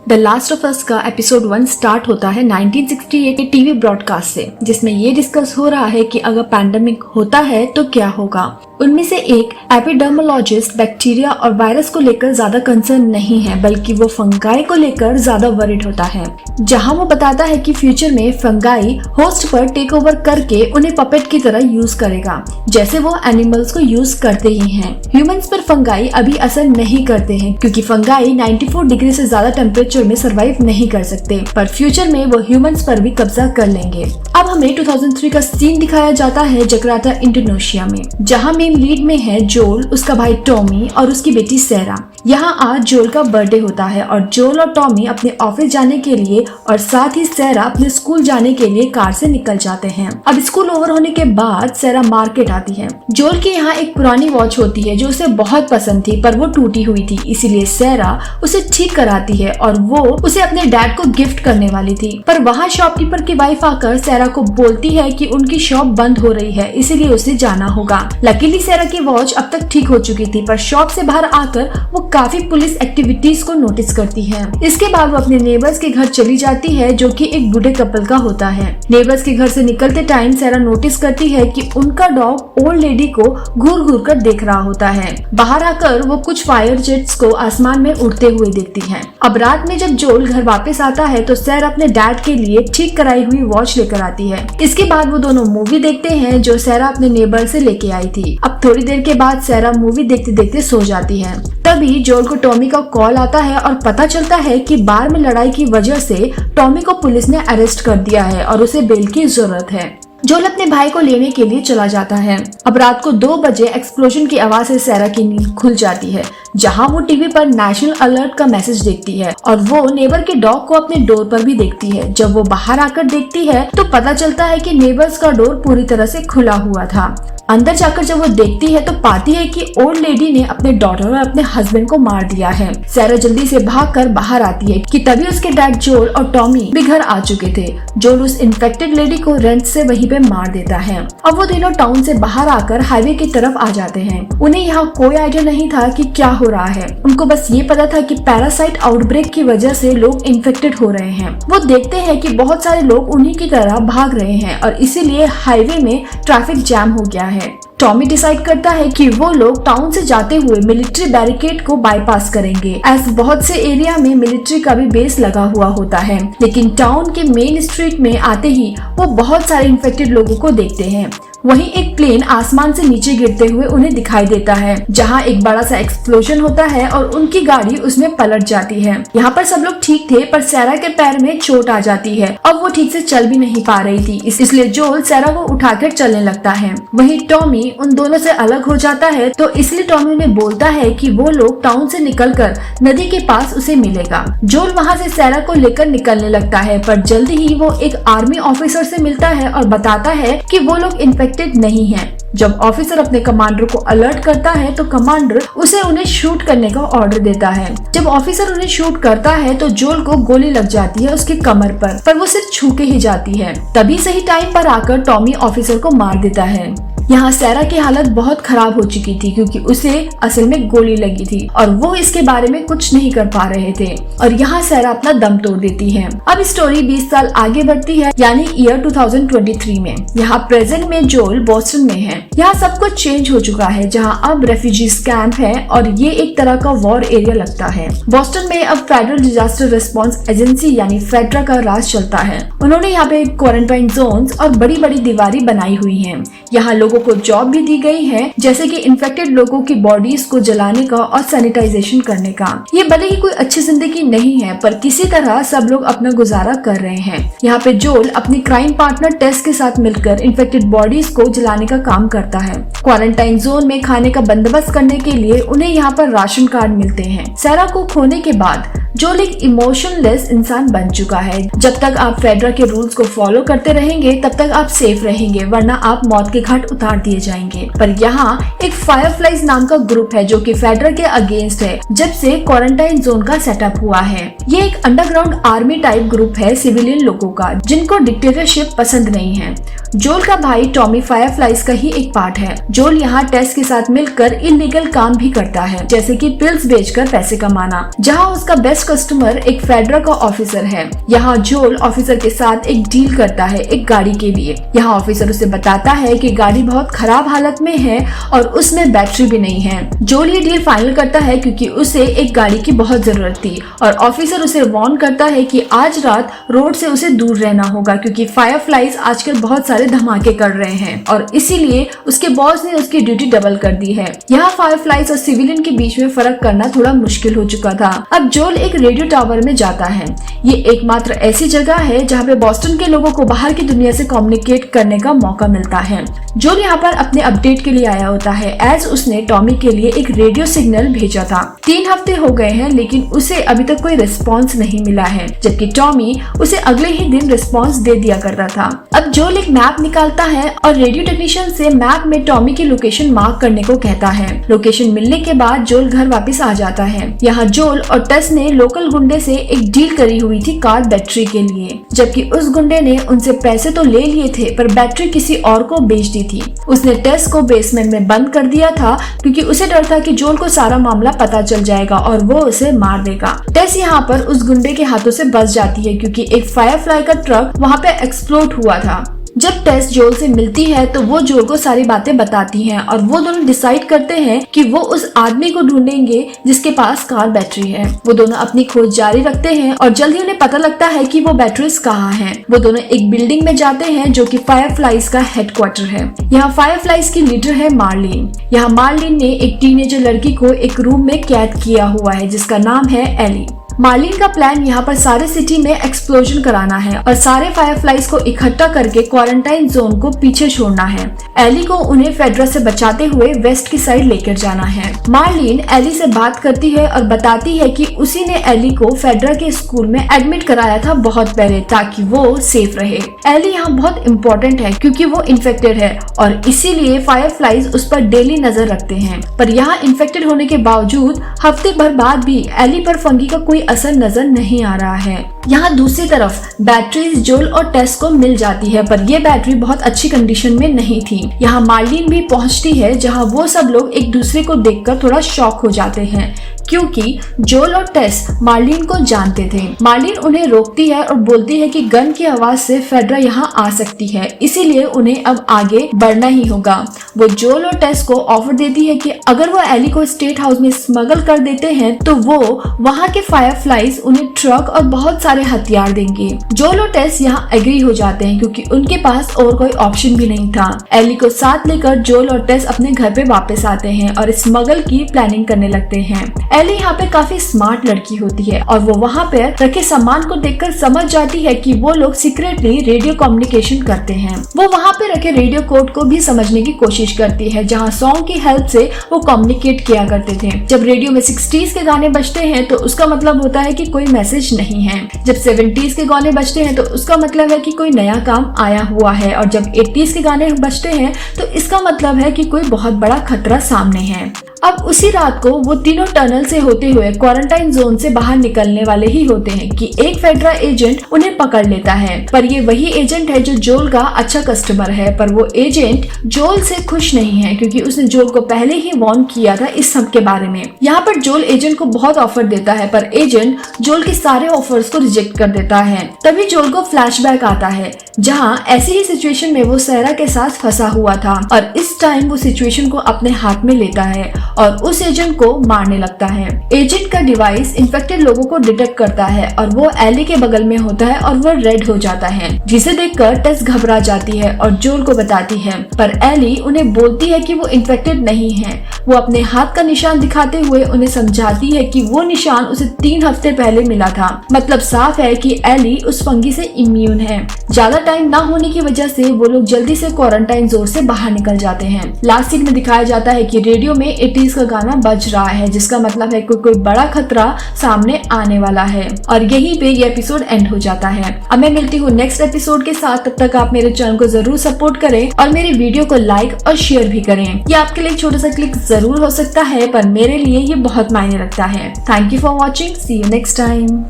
The last of us का episode 1 start होता है 1968 के टीवी ब्रॉडकास्ट से, जिसमें ये डिस्कस हो रहा है कि अगर पैंडेमिक होता है तो क्या होगा। उनमें से एक एपिडेमियोलॉजिस्ट बैक्टीरिया और वायरस को लेकर ज्यादा कंसर्न नहीं है, बल्कि वो फंगाई को लेकर ज्यादा वरिड होता है, जहां वो बताता है कि फ्यूचर में फंगाई होस्ट पर टेक ओवर करके उन्हें पपेट की तरह यूज करेगा, जैसे वो एनिमल्स को यूज करते ही हैं। ह्यूमंस पर फंगाई अभी असर नहीं करते हैं, क्योंकि फंगाई 94 डिग्री से ज्यादा टेम्परेचर में सरवाइव नहीं कर सकते, पर फ्यूचर में वो ह्यूमंस पर भी कब्जा कर लेंगे। अब हमें 2003 का सीन दिखाया जाता है जकार्ता, इंडोनेशिया में, जहां मेन लीड में है जोल, उसका भाई टॉमी और उसकी बेटी सैरा। यहाँ आज जोल का बर्थडे होता है और जोल और टॉमी अपने ऑफिस जाने के लिए और साथ ही सैरा अपने स्कूल जाने के लिए कार से निकल जाते हैं। अब स्कूल ओवर होने के बाद सैरा मार्केट आती है। जोल के यहाँ एक पुरानी वॉच होती है जो उसे बहुत पसंद थी, पर वो टूटी हुई थी, इसीलिए सैरा उसे ठीक कराती है और वो उसे अपने डैड को गिफ्ट करने वाली थी। पर वहाँ शॉपकीपर की वाइफ आकर सैरा को बोलती है कि उनकी शॉप बंद हो रही है, इसीलिए उसे जाना होगा। लकीली सैरा की वॉच अब तक ठीक हो चुकी थी, पर शॉप से बाहर आकर वो काफी पुलिस एक्टिविटीज को नोटिस करती है। इसके बाद वो अपने नेबर्स के घर चली जाती है, जो कि एक बूढ़े कपल का होता है। नेबर्स के घर से निकलते टाइम सैरा नोटिस करती है कि उनका डॉग ओल्ड लेडी को घूर घूर कर देख रहा होता है। बाहर आकर वो कुछ फायर जेट्स को आसमान में उड़ते हुए देखती है। अब रात में जब जोल घर वापस आता है तो सैरा अपने डैड के लिए ठीक कराई हुई वॉच लेकर आती है। इसके बाद वो दोनों मूवी देखते हैं जो सैरा अपने नेबर से लेके आई थी। अब थोड़ी देर के बाद सैरा मूवी देखते देखते सो जाती है। तभी जोल को टॉमी का कॉल आता है और पता चलता है कि बार में लड़ाई की वजह से टॉमी को पुलिस ने अरेस्ट कर दिया है और उसे बेल की जरूरत है। जोल अपने भाई को लेने के लिए चला जाता है। अब रात को 2 बजे एक्सप्लोजन की आवाज से सैरा की नींद खुल जाती है, जहां वो टीवी पर नेशनल अलर्ट का मैसेज देखती है और वो नेबर के डॉग को अपने डोर पर भी देखती है। जब वो बाहर आकर देखती है तो पता चलता है कि नेबर्स का डोर पूरी तरह से खुला हुआ था। अंदर जाकर जब वो देखती है तो पाती है कि ओल्ड लेडी ने अपने डॉटर और अपने हस्बैंड को मार दिया है। सैरा जल्दी से भागकर बाहर आती है कि तभी उसके डैड जोल और टॉमी भी घर आ चुके थे। जोल उस इन्फेक्टेड लेडी को रेंच से वहीं पे मार देता है। अब वो तीनों टाउन से बाहर आकर हाईवे की तरफ आ जाते हैं। उन्हें यहाँ कोई आइडिया नहीं था कि क्या हो रहा है। उनको बस ये पता था कि पैरासाइट आउटब्रेक की वजह से लोग इन्फेक्टेड हो रहे हैं। वो देखते हैं कि बहुत सारे लोग उन्हीं की तरह भाग रहे हैं और इसीलिए हाईवे में ट्रैफिक जैम हो गया है। टॉमी डिसाइड करता है कि वो लोग टाउन से जाते हुए मिलिट्री बैरिकेड को बाईपास करेंगे, एज बहुत से एरिया में मिलिट्री का भी बेस लगा हुआ होता है। लेकिन टाउन के मेन स्ट्रीट में आते ही वो बहुत सारे इन्फेक्टेड लोगों को देखते हैं। वहीं एक प्लेन आसमान से नीचे गिरते हुए उन्हें दिखाई देता है, जहां एक बड़ा सा एक्सप्लोजन होता है और उनकी गाड़ी उसमें पलट जाती है। यहाँ पर सब लोग ठीक थे, पर सैरा के पैर में चोट आ जाती है। अब वो ठीक से चल भी नहीं पा रही थी, इसलिए जोल सैरा को उठाकर चलने लगता है। वहीं टॉमी उन दोनों से अलग हो जाता है, तो इसलिए टॉमी उन्हें बोलता है कि वो लोग टाउन से निकलकर नदी के पास उसे मिलेगा। जोल वहाँ से सैरा को लेकर निकलने लगता है, पर जल्दी ही वो एक आर्मी ऑफिसर से मिलता है और बताता है कि वो लोग इन्फेक्टेड नहीं है। जब ऑफिसर अपने कमांडर को अलर्ट करता है तो कमांडर उसे उन्हें शूट करने का ऑर्डर देता है। जब ऑफिसर उन्हें शूट करता है तो जोल को गोली लग जाती है उसके कमर पर वो सिर्फ छू के ही जाती है। तभी सही टाइम पर आकर टॉमी ऑफिसर को मार देता है। यहाँ सैरा की हालत बहुत खराब हो चुकी थी, क्योंकि उसे असल में गोली लगी थी और वो इसके बारे में कुछ नहीं कर पा रहे थे, और यहाँ सैरा अपना दम तोड़ देती है। अब स्टोरी 20 साल आगे बढ़ती है, यानी ईयर 2023 में। यहाँ प्रेजेंट में जोल बोस्टन में है। यहाँ सब कुछ चेंज हो चुका है, जहाँ अब रेफ्यूजीज कैंप है और ये एक तरह का वॉर एरिया लगता है। बोस्टन में अब फेडरल डिजास्टर रिस्पॉन्स एजेंसी यानी फेड्रा का राज चलता है। उन्होंने यहाँ पे क्वारंटाइन जोन्स और बड़ी बड़ी दीवारें बनाई हुई है। यहाँ लोगों को जॉब भी दी गई है, जैसे कि इन्फेक्टेड लोगों की बॉडीज को जलाने का और सैनिटाइजेशन करने का। ये भले ही कोई अच्छी जिंदगी नहीं है, पर किसी तरह सब लोग अपना गुजारा कर रहे हैं। यहाँ पे जोल अपनी क्राइम पार्टनर टेस के साथ मिलकर इन्फेक्टेड बॉडीज को जलाने का काम करता है। क्वारंटाइन जोन में खाने का बंदोबस्त करने के लिए उन्हें यहाँ पर राशन कार्ड मिलते हैं। सैरा को खोने के बाद जोल एक इमोशनलेस इंसान बन चुका है। जब तक आप फेडरा के रूल्स को फॉलो करते रहेंगे तब तक आप सेफ रहेंगे, वरना आप मौत के घाट उतार दिए जाएंगे। पर यहाँ एक फायरफ्लाइज नाम का ग्रुप है जो कि फेडरा के अगेंस्ट है जब से क्वारंटाइन जोन का सेटअप हुआ है। ये एक अंडरग्राउंड आर्मी टाइप ग्रुप है सिविलियन लोगों का जिनको डिक्टेटरशिप पसंद नहीं है। जोल का भाई टॉमी फायरफ्लाइज का ही एक पार्ट है। जोल यहाँ टेस के साथ मिलकर इलीगल काम भी करता है, जैसे कि पिल्स बेचकर पैसे कमाना, जहाँ उसका बेस्ट कस्टमर एक फेडरा का ऑफिसर है। यहाँ जोल ऑफिसर के साथ एक डील करता है एक गाड़ी के लिए। यहाँ ऑफिसर उसे बताता है कि गाड़ी बहुत खराब हालत में है और उसमें बैटरी भी नहीं है। जोल ये डील फाइनल करता है क्योंकि उसे एक गाड़ी की बहुत जरूरत थी और ऑफिसर उसे वार्न करता है कि आज रात रोड से उसे दूर रहना होगा क्योंकि फायरफ्लाइज आजकल बहुत सारे धमाके कर रहे हैं और इसीलिए उसके बॉस ने उसकी ड्यूटी डबल कर दी है। यहाँ फायरफ्लाइज और सिविलियन के बीच में फर्क करना थोड़ा मुश्किल हो चुका था। अब जोल एक रेडियो टावर में जाता है। ये एकमात्र ऐसी जगह है जहाँ पे बॉस्टन के लोगों को बाहर की दुनिया से कम्युनिकेट करने का मौका मिलता है। जोल यहाँ पर अपने अपडेट के लिए आया होता है एज उसने टॉमी के लिए एक रेडियो सिग्नल भेजा था। 3 हफ्ते हो गए हैं लेकिन उसे अभी तक कोई रिस्पॉन्स नहीं मिला है, जबकि टॉमी उसे अगले ही दिन रिस्पॉन्स दे दिया करता था। अब जोल एक मैप निकालता है और रेडियो टेक्नीशियन से मैप में टॉमी की लोकेशन मार्क करने को कहता है। लोकेशन मिलने के बाद जोल घर वापस आ जाता है। यहाँ जोल और टेस ने लोकल गुंडे से एक डील करी हुई थी कार बैटरी के लिए, जबकि उस गुंडे ने उनसे पैसे तो ले लिए थे पर बैटरी किसी और को बेच दी थी। उसने टेस को बेसमेंट में बंद कर दिया था क्योंकि उसे डर था कि जोल को सारा मामला पता चल जाएगा और वो उसे मार देगा। टेस यहाँ पर उस गुंडे के हाथों से बच जाती है क्योंकि एक फायरफ्लाई का ट्रक वहाँ पे एक्सप्लोड हुआ था। जब टेस जोल से मिलती है तो वो जोल को सारी बातें बताती हैं और वो दोनों डिसाइड करते हैं कि वो उस आदमी को ढूंढेंगे जिसके पास कार बैटरी है। वो दोनों अपनी खोज जारी रखते हैं और जल्द ही उन्हें पता लगता है कि वो बैटरीज कहाँ हैं। वो दोनों एक बिल्डिंग में जाते हैं जो कि फायरफ्लाइज का हेडक्वार्टर है। यहाँ फायरफ्लाइज की लीडर है मार्लिन। यहाँ मार्लिन ने एक टीनेजर लड़की को एक रूम में कैद किया हुआ है जिसका नाम है एली। मार्लिन का प्लान यहाँ पर सारे सिटी में एक्सप्लोजन कराना है और सारे फायरफ्लाइज को इकट्ठा करके क्वारंटाइन जोन को पीछे छोड़ना है। एली को उन्हें फेडरा से बचाते हुए वेस्ट की साइड लेकर जाना है। मार्लिन एली से बात करती है और बताती है कि उसी ने एली को फेडरा के स्कूल में एडमिट कराया था बहुत पहले ताकि वो सेफ रहे। एली यहाँ बहुत इम्पोर्टेंट है क्योंकि वो इन्फेक्टेड है और इसीलिए फायरफ्लाइज उस पर डेली नजर रखते हैं। पर यहाँ इन्फेक्टेड होने के बावजूद हफ्ते भर बाद भी एली पर फंगी का कोई असर नजर नहीं आ रहा है। यहाँ दूसरी तरफ बैटरीज जोल और टेस को मिल जाती है पर ये बैटरी बहुत अच्छी कंडीशन में नहीं थी। यहाँ मार्लिन भी पहुँचती है जहाँ वो सब लोग एक दूसरे को देखकर थोड़ा शॉक हो जाते हैं क्योंकि जोल और टेस मार्लिन को जानते थे। मार्लिन उन्हें रोकती है और बोलती है कि गन की आवाज से फेडरा यहाँ आ सकती है, इसीलिए उन्हें अब आगे बढ़ना ही होगा। वो जोल और टेस को ऑफर देती है कि अगर वो एली को स्टेट हाउस में स्मगल कर देते हैं तो वो वहाँ के फायरफ्लाइज उन्हें ट्रक और बहुत सारे हथियार देंगे। जोल और टेस यहाँ एग्री हो जाते हैं क्योंकि उनके पास और कोई ऑप्शन भी नहीं था। एली को साथ लेकर जोल और टेस अपने घर पे वापस आते हैं और स्मगल की प्लानिंग करने लगते हैं। एली यहाँ पे काफी स्मार्ट लड़की होती है और वो वहाँ पे रखे सामान को देखकर समझ जाती है कि वो लोग सीक्रेटली रेडियो कम्युनिकेशन करते हैं। वो वहाँ पे रखे रेडियो कोड को भी समझने की कोशिश करती है जहाँ सॉन्ग की हेल्प से वो कम्युनिकेट किया करते थे। जब रेडियो में 60s के गाने बजते हैं तो उसका मतलब होता है कि कोई मैसेज नहीं है। जब 70s के गाने बजते हैं तो उसका मतलब है कि कोई नया काम आया हुआ है और जब 80s के गाने बजते हैं तो इसका मतलब है कि कोई बहुत बड़ा खतरा सामने है। अब उसी रात को वो तीनों टनल से होते हुए क्वारंटाइन जोन से बाहर निकलने वाले ही होते हैं कि एक फेडरा एजेंट उन्हें पकड़ लेता है। पर ये वही एजेंट है जो जोल का अच्छा कस्टमर है। पर वो एजेंट जोल से खुश नहीं है क्योंकि उसने जोल को पहले ही वार्न किया था इस सब के बारे में। यहाँ पर जोल एजेंट को बहुत ऑफर देता है पर एजेंट जोल के सारे ऑफर्स को रिजेक्ट कर देता है। तभी जोल को फ्लैशबैक आता है जहाँ ऐसी ही सिचुएशन में वो सहरा के साथ फंसा हुआ था और इस टाइम वो सिचुएशन को अपने हाथ में लेता है और उस एजेंट को मारने लगता है। एजेंट का डिवाइस इन्फेक्टेड लोगों को डिटेक्ट करता है और वो एली के बगल में होता है और वो रेड हो जाता है, जिसे देखकर टेस घबरा जाती है और जोल को बताती है। पर एली उन्हें बोलती है कि वो इन्फेक्टेड नहीं है। वो अपने हाथ का निशान दिखाते हुए उन्हें समझाती है कि वो निशान उसे 3 हफ्ते पहले मिला था। मतलब साफ है कि एली उस फंगी से इम्यून है। ज्यादा टाइम ना होने की वजह से वो लोग जल्दी से क्वारंटाइन जोन से बाहर निकल जाते हैं। लास्ट सीन में दिखाया जाता है कि रेडियो में 80s का गाना बज रहा है, जिसका मतलब है कोई बड़ा खतरा सामने आने वाला है। और यहीं पे ये एपिसोड एंड हो जाता है। अब मैं मिलती हूँ नेक्स्ट एपिसोड के साथ। तब तक आप मेरे चैनल को जरूर सपोर्ट करें और मेरी वीडियो को लाइक और शेयर भी करें। ये आपके लिए छोटा सा क्लिक जरूर हो सकता है, पर मेरे लिए ये बहुत मायने रखता है। Thank you for watching. See you next time.